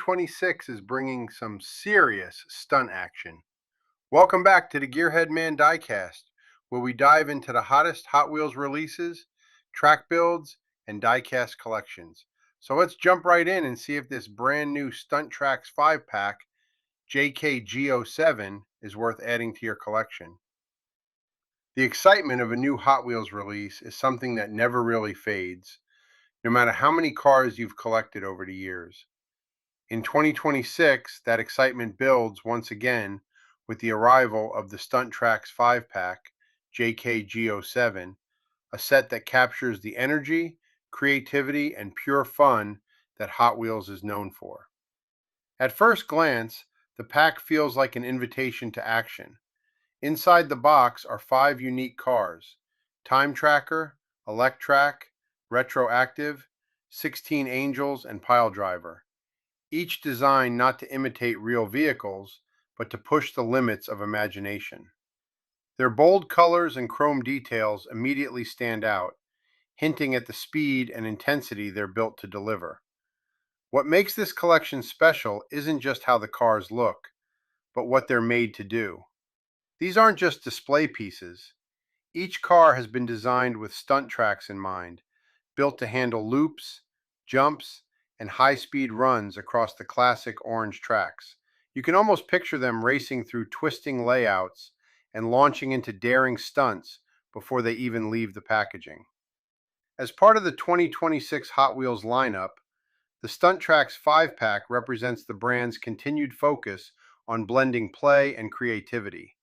2026 is bringing some serious stunt action. Welcome back to the Gearhead Man Diecast, where we dive into the hottest Hot Wheels releases, track builds, and diecast collections. So let's jump right in and see if this brand new Stunt Tracks 5-pack JKG07 is worth adding to your collection. The excitement of a new Hot Wheels release is something that never really fades, no matter how many cars you've collected over the years. In 2026, that excitement builds once again with the arrival of the Stunt Tracks 5-pack JKG07, a set that captures the energy, creativity, and pure fun that Hot Wheels is known for. At first glance, the pack feels like an invitation to action. Inside the box are 5 unique cars: Time Tracker, Electrac, Retroactive, 16 Angels, and Pile Driver, each designed not to imitate real vehicles, but to push the limits of imagination. Their bold colors and chrome details immediately stand out, hinting at the speed and intensity they're built to deliver. What makes this collection special isn't just how the cars look, but what they're made to do. These aren't just display pieces. Each car has been designed with stunt tracks in mind, built to handle loops, jumps, and high-speed runs across the classic orange tracks. You can almost picture them racing through twisting layouts and launching into daring stunts before they even leave the packaging. As part of the 2026 Hot Wheels lineup, the Stunt Tracks 5-pack represents the brand's continued focus on blending play and creativity.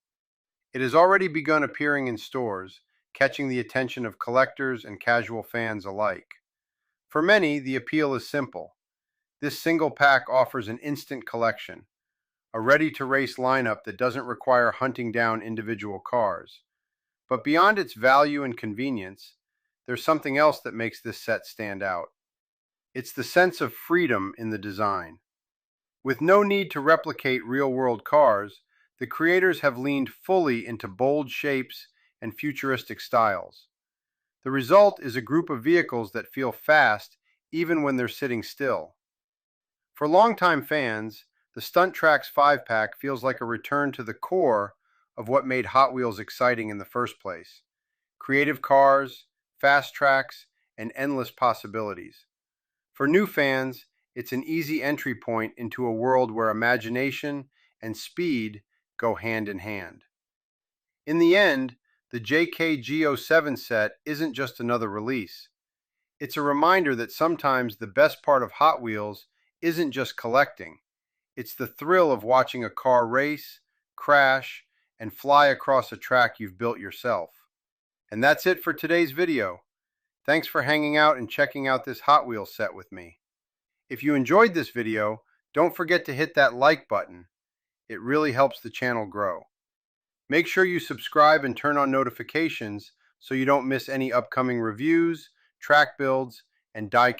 It has already begun appearing in stores, catching the attention of collectors and casual fans alike. For many, the appeal is simple. This single pack offers an instant collection, a ready-to-race lineup that doesn't require hunting down individual cars. But beyond its value and convenience, there's something else that makes this set stand out. It's the sense of freedom in the design. With no need to replicate real-world cars, the creators have leaned fully into bold shapes and futuristic styles. The result is a group of vehicles that feel fast even when they're sitting still. For longtime fans, the Stunt Tracks 5-pack feels like a return to the core of what made Hot Wheels exciting in the first place: creative cars, fast tracks, and endless possibilities. For new fans, it's an easy entry point into a world where imagination and speed go hand in hand. In the end, the JKG07 set isn't just another release. It's a reminder that sometimes the best part of Hot Wheels isn't just collecting. It's the thrill of watching a car race, crash, and fly across a track you've built yourself. And that's it for today's video. Thanks for hanging out and checking out this Hot Wheels set with me. If you enjoyed this video, don't forget to hit that like button. It really helps the channel grow. Make sure you subscribe and turn on notifications so you don't miss any upcoming reviews, track builds, and diecast